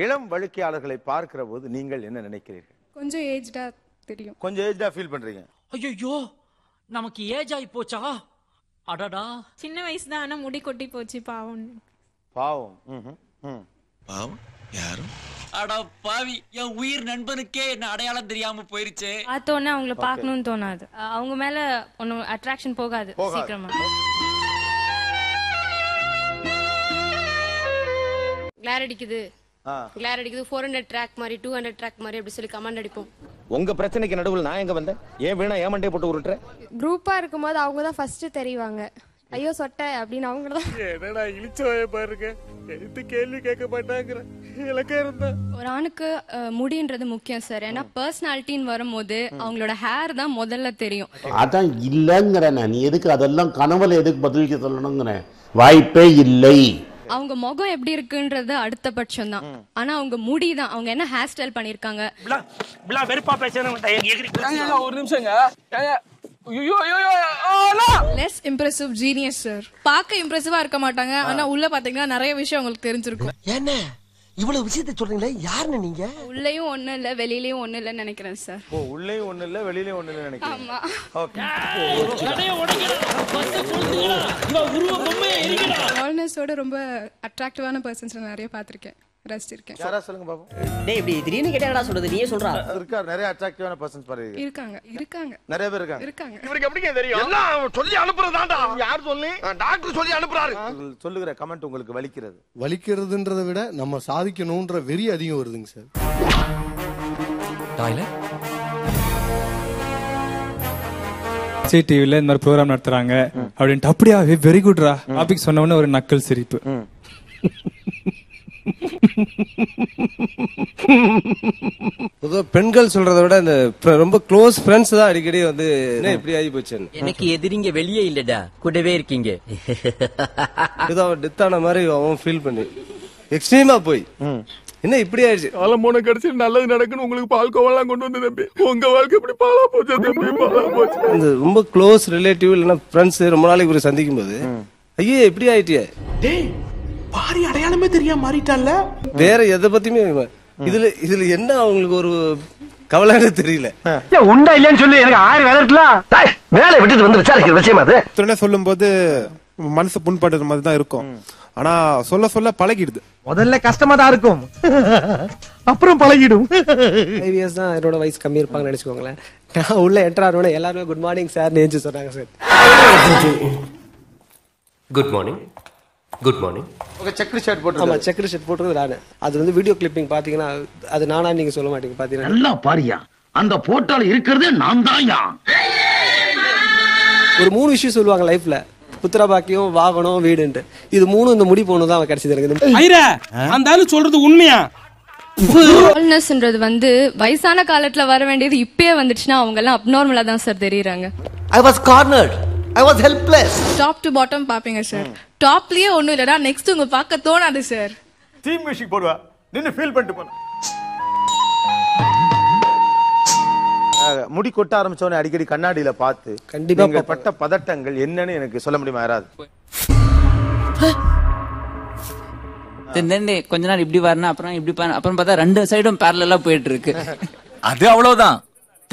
இளம் வழுக்கையாளர்களை பார்க்கிற போது நீங்கள் என்ன நினைக்கிறீர்கள்? கொஞ்சம் ஏஜ்டா தெரியும். கொஞ்சம் ஏஜ்டா ஃபீல் பண்றீங்க. ஐயோ நமக்கு ஏஜ் ஆகி போச்சா? அடடா சின்ன வயசு தான், ஆனா முடி கொட்டி போச்சு பாவம். பாவம். பாவம் யாரும் அட பாவி, என் உயிர் நண்பனுக்கே என்ன அடையாளம் தெரியாம போயிருச்சு. பார்த்தோன்னே அவங்கள பார்க்கணும்னு தோணாது. அவங்க மேல ஒன்னும் அட்ராக்ஷன் போகாது சீக்கிரமா. கிளார் அடிக்குது 400 ட்ராக் மாதிரி 200 ட்ராக் மாதிரி அப்படி சொல்லி கமெண்ட் அடிப்போம். உங்க பிரச்சனைக்கு நடுவில் நான் எங்க வந்தேன்? ஏன் வீணா ஏமண்டே போட்டு உருட்டுற? குரூப்பா இருக்கும்போது அவங்க தான் ஃபர்ஸ்ட் தெரிவாங்க. ஐயோ சொட்ட அப்படின்னு அவங்க தான். என்னடா இழிச்சவாய பாருங்க, எந்த கேள்வி கேட்க மாட்டாங்கற இலக்க இருந்தா. ஒரு ஆணுக்கு முடின்றது முக்கியம் சார். ஏன்னா பர்சனாலிட்டின்னு வரும்போது அவங்களோட ஹேர் தான் முதல்ல தெரியும். அதான் இல்லங்கிற நீ எதுக்கு அதெல்லாம் கனவுல எதுக்கு பதிலுக்கு சொல்லணுங்கிற வாய்ப்பே இல்லை. அவங்க முகம் எப்படி இருக்குன்றது அடுத்த பட்சம் தான். ஆனா அவங்க முடி தான், அவங்க என்ன ஹேர் ஸ்டைல் பண்ணிருக்காங்க. வெறுப்பா பேசணும். ஒரு நிமிஷங்க. Less impressive genius sir. பார்க்க இம்ப்ரெசிவா இருக்க மாட்டாங்க, ஆனா உள்ள பாத்தீங்கன்னா நிறைய விஷயம் உங்களுக்கு தெரிஞ்சிருக்கும். என்ன இவ்வளவு விஷயத்தை சொல்றீங்களே, யாருன்னு நீங்க? உள்ளேயும் ஒண்ணு இல்ல வெளியிலயும் ஒண்ணு இல்லன்னு நினைக்கிறேன் சார். ஓ, உள்ளேயும் ஒண்ணு இல்ல வெளியிலயும் ஒண்ணு இல்ல நினைக்கிறேன். ஆமா. ஓகே. டால்னஸோட ரொம்ப அட்ராக்டிவான பர்சன்ஸ் நிறைய பாத்திருக்கேன், ரசிச்சிருக்கேன். யாரா சொல்லுங்க பாப்போம். டேய் இப்படி திடீர்னு கேட்டா சொல்றது நீயே சொல்றா. இருக்கார் நிறைய அட்ராக்டிவான பர்சன்ஸ் பாருங்க. இருக்காங்க நிறைய பேர் இருக்காங்க. இவருக்கு எப்படிங்க தெரியும்? எல்லாம் சொல்லி அனுப்புறதாடா. யார் சொல்லி? டாக்டர் சொல்லி அனுப்புறாரு. சொல்லுகிற கமெண்ட் உங்களுக்கு வலிக்கிறது? வலிக்கிறதுன்றதை விட நம்ம சாதிக்கணும்ன்ற வெறி அதிகம் வருதுங்க சார். டிவில இந்த மாதிரி ப்ரோக்ராம் நடத்துறாங்க அப்படின்ட்டு அப்படியா வெரி குட்ரா டாபிக் சொன்ன உடனே ஒரு நக்கல் சிரிப்பு. பொதுவாக பெண்கள் சொல்றதை விட இந்த ரொம்ப க்ளோஸ் ஃப்ரெண்ட்ஸ் தான் அடிக்கடி வந்து இப்படி ஆகி போச்சு. எனக்கு எதிரிங்க வெளியே இல்லடா, கூடவே இருக்கீங்க. ஏதோ டெத் ஆன மாதிரி அவன் ஃபீல் பண்ணி எக்ஸ்ட்ரீமா போய் என்ன இப்படி ஆயிடுச்சு. ஆலமோன கடைசி நல்லது நடக்குன்னு உங்களுக்கு பால்கோவெல்லாம் கொண்டு வந்து தம்பி, உங்க வாழ்க்கை இப்படி பாலா போச்சு தம்பி, பாலா போச்சு. இந்த ரொம்ப க்ளோஸ் ரிலேட்டிவ் இல்லைன்னா ஃப்ரெண்ட்ஸ் ரொம்ப நாளைக்கு ஒரு சந்திக்கும் போது ஐயே எப்படி ஆயிட்டியே, பாரி அடையாளமே தெரியாம மாறிட்டான்ல. வேற எதை பத்தியுமே இதுல என்ன அவங்களுக்கு ஒரு கவலைன்னு தெரியல. உண்டா இல்லைன்னு சொல்லி எனக்கு 1000 வேலை இருக்கலாம். வேலை விட்டுட்டு வந்து விசாரிக்கிற விஷயம் அது. உடனே சொல்லும் போது மனசு புண்படுற மாதிரி தான் இருக்கும். ஆனா சொல்ல சொல்ல பழகிடுது. முதல்ல கஷ்டமா தான் இருக்கும், அப்புறம் பழகிடும். 5 இயர்ஸ் தான் என்னோட வயசு கம்மி இருப்பாங்கன்னு நினைச்சுக்கோங்களேன். நான் உள்ள என்டர் ஆனோட எல்லாருமே குட் மார்னிங் சார் நேஞ்சு சொன்னாங்க sir. Good morning good morning. Okay, checked shirt போட்டு. ஆமா, செக்டு ஷர்ட் போட்டுறது நானு. அது வந்து வீடியோ கிளிப்பிங் பாத்தீங்கன்னா அது நானா நீங்க சொல்ல மாட்டீங்க. பாத்தீங்கன்னா நல்லா பாரியா, அந்த போட்டோல இருக்கிறதே நான் தான்யா. ஒரு 3 விஷயம் சொல்லுவாங்க லைஃப்ல, புத்திர பாக்கியம், வாகனம், வீடுன்ட்டு. இது 3 இந்த முடி போனது தான் கிடைச்சது எனக்கு. அந்த ஆளு சொல்றது உண்மையா? டால்னஸ்ன்றது வந்து வயசான காலத்துல வர வேண்டியது இப்பயே வந்துச்சுன்னா அவங்க எல்லாம் அப்நார்மலா தான் சார் தெரியுறாங்க. I was cornered, I was helpless. Top to bottom பாப்பீங்க சார். டாப்லயே ஒண்ணும் இல்லடா, நெக்ஸ்ட் உங்க பார்க்க தோணாது சார். தீம் மியூசிக் போடுவா, நின்னு ஃபீல் பண்ணிட்டு போன. முடி கொட்ட ஆரம்பிச்சவனே அடிக்கடி கண்ணாடியில பார்த்து கண்டிப்பா பட்ட பதட்டங்கள் என்னன்னு எனக்கு சொல்ல முடியுமா யாராவது? கொஞ்ச நாள் இப்படி வரணும், அப்புறம் இப்படி அப்புறம் பார்த்தா 2 சைடும் பேரலா போயிட்டு இருக்கு. அது அவ்வளவுதான்,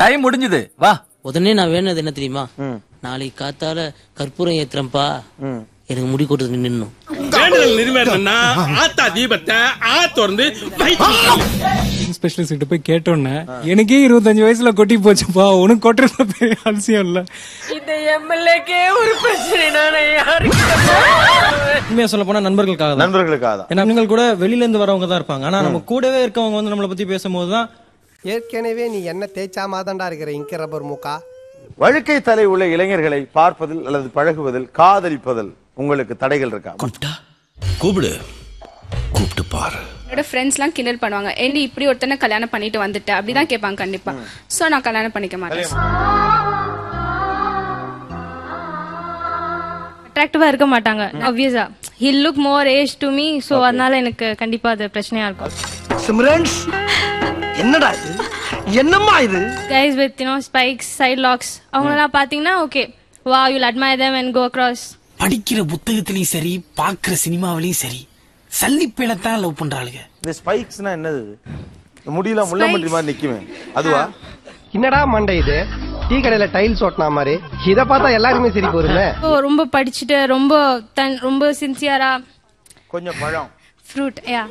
டைம் முடிஞ்சது. வா. உடனே நான் வேணுது என்ன தெரியுமா? நாளைக்கு காத்தால கற்பூரம் ஏத்துறப்பா, எனக்கு முடி கொட்டது நின்னும். ஸ்பெஷலிஸ்ட் கிட்ட போய் கேட்டோன்னே எனக்கே 25 வயசுல கொட்டி போச்சுப்பா, உனக்கு கொட்டுறது பெரிய அவசியம் இல்ல. இந்த எம்எல்ஏக்கே ஒரு பிரச்சனை. உண்மையா சொல்ல போனா நண்பர்களுக்காக தான். ஏன்னா நீங்கள் கூட வெளியில இருந்து வரவங்க தான் இருப்பாங்க, ஆனா நம்ம கூடவே இருக்கவங்க வந்து நம்மளை பத்தி பேசும்போதுதான் ஏற்கனவே நீ என்ன தேய்ச்சா மாதாண்டா இருக்கிற இங்க ரப்பர் மூக்கா. வழுக்கை தலை உள்ள இளைஞர்களை பார்ப்பதில் அல்லது பழகுவதில், காதலிப்பதில் உங்களுக்கு தடைகள் இருக்கா? கூப்பிட்டு பாரு. என்னோட ஃப்ரெண்ட்ஸ்லாம் கிண்டல் பண்ணுவாங்க, ஏண்டி இப்படி ஒருத்தனை கல்யாணம் பண்ணிட்டு வந்துட்ட அப்படிதான் கேட்பாங்க கண்டிப்பா. சோ நான் கல்யாணம் பண்ணிக்க மாட்டேன். அட்ராக்டிவா இருக்க மாட்டாங்க. obviously he look more age to me, so அதனால எனக்கு கண்டிப்பா அது பிரச்சனையா இருக்கும். சிம்ரன்ஸ் என்னடா இது, என்னம்மா இது? guys with spikes, side locks, அவங்களலாம் பாத்தீங்கன்னா okay, wow, you'll admire them and go across. படிக்கிற புத்தகத்திலயும் சரி, பாக்குற சினிமாவிலயும் சரி, சல்லிப்பேலத்தான் லவ் பண்றாளுங்க. இந்த ஸ்பைக்ஸ்னா என்னது? முடியல முள்ளம்பன்றி மாதிரி நிக்குமே அதுவா? என்னடா மண்டை இது? டீ கடையில டைல்ஸ் ஓட்டினா மாதிரி. இத பார்த்தா எல்லாருமே சரி போருமே. ரொம்ப படிச்சுட்டு ரொம்ப சின்சியரா கொஞ்சம் பழம் ஃப்ரூட் யா.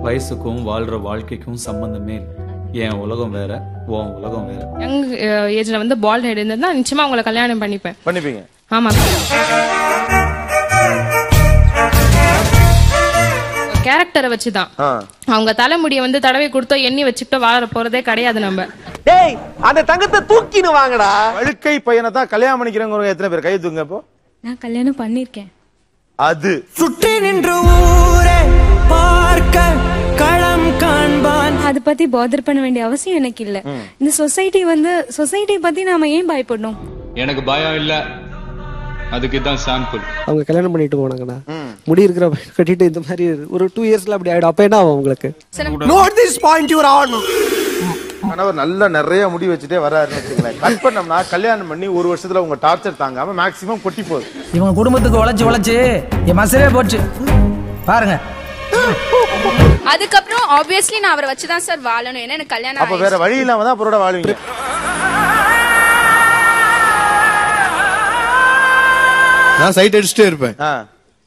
வயசுக்கும் வாழ்ற வாழ்க்கைக்கும் சம்பந்தமே இல்லை. என் உலகம் வேற, உன் உலகம் வேற. யங் ஏஜ்ல வந்து பால்ட் ஹெட் இருந்தா நிச்சயமா அவங்கள கல்யாணம் பண்ணிப்பேன். பண்ணிப்பீங்க? ஆமா. கேரக்டரை வச்சுதான். அவங்க தலைமுடியை வந்து தடவை கொடுத்தோ எண்ணி வச்சுக்கிட்டோ வாழ போறதே கிடையாது நம்ம. டேய் அந்த தங்கத்தை தூக்கின்னு வாங்கடா. வழுக்கை பையனை தான் கல்யாணம் பண்ணிக்கிறவங்க எத்தனை பேர் கை தூங்க? இப்போ நான் கல்யாணம் பண்ணிருக்கேன். அது சுற்றி நின்று ஊரே பார்க்க களம் காண்பான். அதை பத்தி பாதர் பண்ண வேண்டிய அவசியம் எனக்கு இல்ல. இந்த சொசைட்டி பத்தி நாம ஏன் பயப்படணும்? எனக்கு பயம் இல்ல, அதுக்கு தான் சாம்பிள். அவங்க கல்யாணம் பண்ணிட்டு போனாங்கண்ணா, முடி இருக்கிற கட்டிட்டு இந்த மாதிரி ஒரு 2 இயர்ஸ்ல அப்படி ஆயிடும். அப்ப என்ன ஆகும் உங்களுக்கு? Note this point your on. கணவர் நல்லா நிறைய முடி வச்சுட்டே வராருன்னு வச்சுங்களேன். கட் பண்ணோம்னா கல்யாணம் பண்ணி 1 வருஷத்துல உங்க டார்ச்சர் தாங்காம மேக்ஸிமம் கொட்டி போகுது. இவங்க குடும்பத்துக்கு உழைச்சு என் மசரே போச்சு பாருங்க. அதுக்கப்புறம் ஆப்வியஸ்லி நான் அவரை வச்சுதான் சார் வாழணும். ஏன்னா எனக்கு கல்யாணம் அப்ப வேற வழி இல்லாம தான் அப்புறம் வாழ்வீங்க. நான் சைட் அடிச்சுட்டே இருப்பேன்.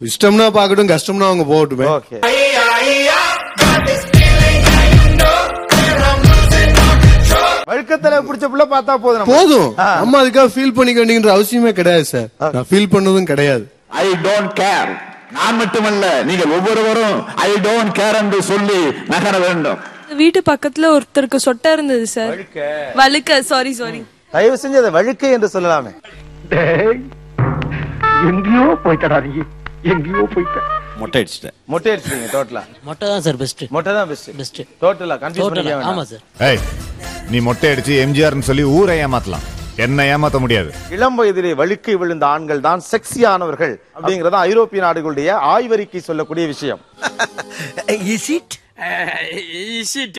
இஷ்டம்னா பாக்கட்டும், கஷ்டம்னா அவங்க போகட்டுமே. வழுக்கத்தலை பிடிச்ச புள்ள பார்த்தா போதும். அம்மா அதுக்காக ஃபீல் பண்ணிக்க வேண்டியன்ற அவசியமே கிடையாது சார். நான் ஃபீல் பண்ணதும் கிடையாது. I don't care. நான் மட்டுமல்ல, நீங்கள் ஒவ்வொருவரும் ஐ டோன்ட் கேர் என்று சொல்லி நகர வேண்டும். வீட்டு பக்கத்துல ஒருத்தருக்கு சொட்டை இருந்தது சார். வழுக்க சாரி தயவு செஞ்சு அதை வழுக்கை என்று சொல்லலாமே. எங்கேயோ போய்ட்டடா நீ, எங்கேயோ போய்ட்ட. மொட்டை அடிச்சிட்டீங்க டோட்டலா? மொட்டை தான் சார் பெஸ்ட். மொட்டை தான் பெஸ்ட். டோட்டலா கன்ஃபியூஸ் பண்ணிக்க வேண்டாம். ஆமா சார். ஏய், நீ மொட்டை அடிச்சு எம்ஜிஆர்னு சொல்லி ஊரை ஏமாத்தலாம், என்ன ஏமாத்த முடியாது. இளம் வயதிலே வழுக்கை விழுந்த ஆண்கள் தான் செக்ஸியானவர்கள் அப்படிங்கறத ஐரோப்பிய நாடுகளுடைய ஆய்வறிக்கை சொல்லக்கூடிய விஷயம். Is it?